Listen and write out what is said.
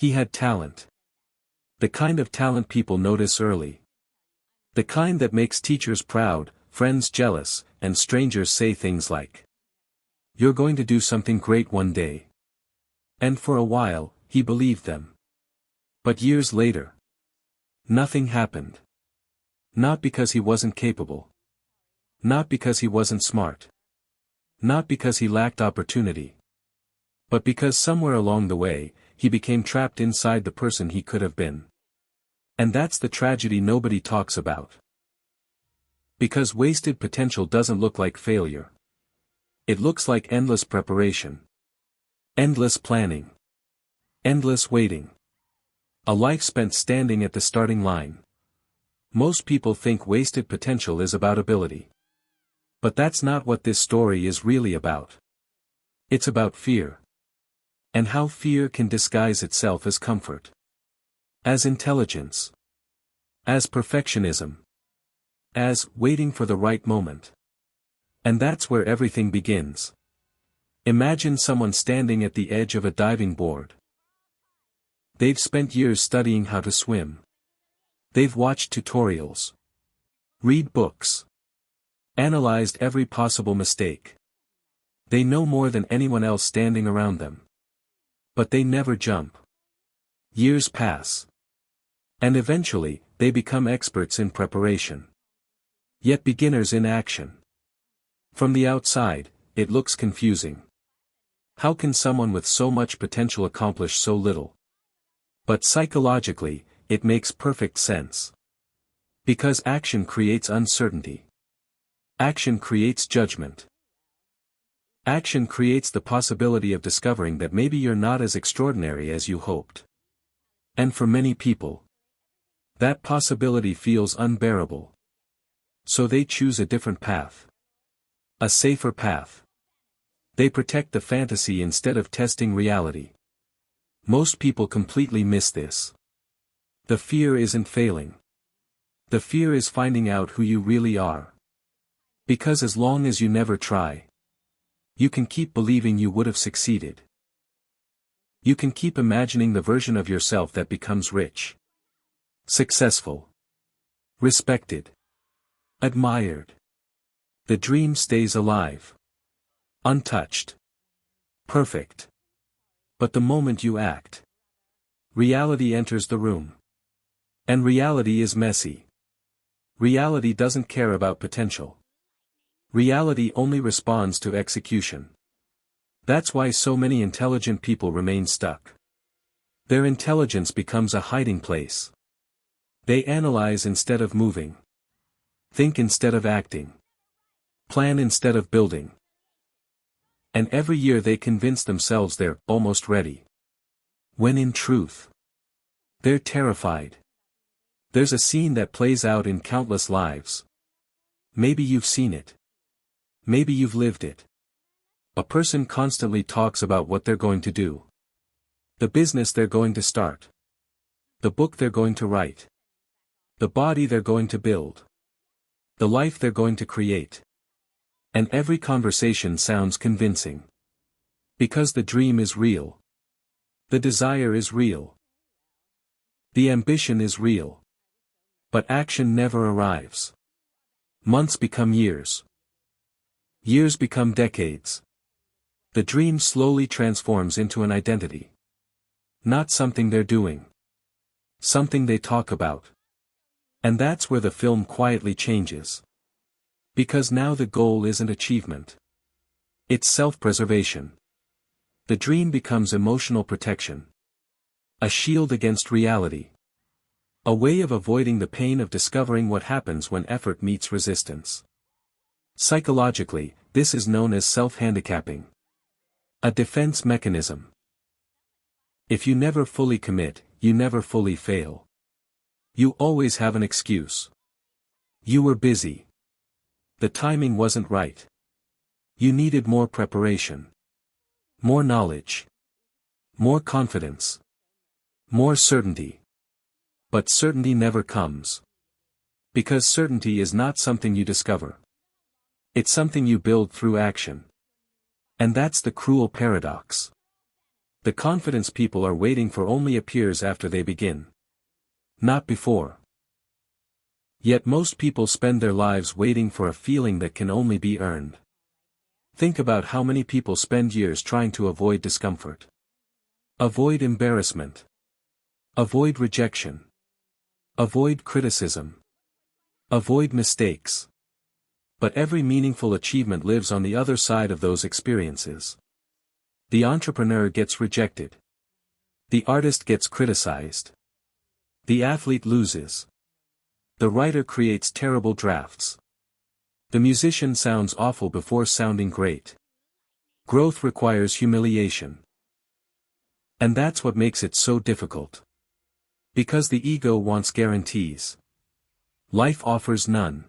He had talent. The kind of talent people notice early. The kind that makes teachers proud, friends jealous, and strangers say things like, "You're going to do something great one day." And for a while, he believed them. But years later, nothing happened. Not because he wasn't capable. Not because he wasn't smart. Not because he lacked opportunity. But because somewhere along the way, he became trapped inside the person he could have been. And that's the tragedy nobody talks about. Because wasted potential doesn't look like failure. It looks like endless preparation. Endless planning. Endless waiting. A life spent standing at the starting line. Most people think wasted potential is about ability. But that's not what this story is really about. It's about fear. And how fear can disguise itself as comfort. As intelligence. As perfectionism. As waiting for the right moment. And that's where everything begins. Imagine someone standing at the edge of a diving board. They've spent years studying how to swim. They've watched tutorials. Read books. Analyzed every possible mistake. They know more than anyone else standing around them. But they never jump. Years pass. And eventually, they become experts in preparation. Yet beginners in action. From the outside, it looks confusing. How can someone with so much potential accomplish so little? But psychologically, it makes perfect sense. Because action creates uncertainty. Action creates judgment. Action creates the possibility of discovering that maybe you're not as extraordinary as you hoped. And for many people, that possibility feels unbearable. So they choose a different path. A safer path. They protect the fantasy instead of testing reality. Most people completely miss this. The fear isn't failing. The fear is finding out who you really are. Because as long as you never try, you can keep believing you would have succeeded. You can keep imagining the version of yourself that becomes rich, successful, respected, admired. The dream stays alive. Untouched. Perfect. But the moment you act, reality enters the room. And reality is messy. Reality doesn't care about potential. Reality only responds to execution. That's why so many intelligent people remain stuck. Their intelligence becomes a hiding place. They analyze instead of moving. Think instead of acting. Plan instead of building. And every year they convince themselves they're almost ready. When in truth, they're terrified. There's a scene that plays out in countless lives. Maybe you've seen it. Maybe you've lived it. A person constantly talks about what they're going to do. The business they're going to start. The book they're going to write. The body they're going to build. The life they're going to create. And every conversation sounds convincing. Because the dream is real. The desire is real. The ambition is real. But action never arrives. Months become years. Years become decades. The dream slowly transforms into an identity. Not something they're doing. Something they talk about. And that's where the film quietly changes. Because now the goal isn't achievement. It's self-preservation. The dream becomes emotional protection. A shield against reality. A way of avoiding the pain of discovering what happens when effort meets resistance. Psychologically, this is known as self-handicapping. A defense mechanism. If you never fully commit, you never fully fail. You always have an excuse. You were busy. The timing wasn't right. You needed more preparation. More knowledge. More confidence. More certainty. But certainty never comes. Because certainty is not something you discover. It's something you build through action. And that's the cruel paradox. The confidence people are waiting for only appears after they begin. Not before. Yet most people spend their lives waiting for a feeling that can only be earned. Think about how many people spend years trying to avoid discomfort. Avoid embarrassment. Avoid rejection. Avoid criticism. Avoid mistakes. But every meaningful achievement lives on the other side of those experiences. The entrepreneur gets rejected. The artist gets criticized. The athlete loses. The writer creates terrible drafts. The musician sounds awful before sounding great. Growth requires humiliation. And that's what makes it so difficult. Because the ego wants guarantees. Life offers none.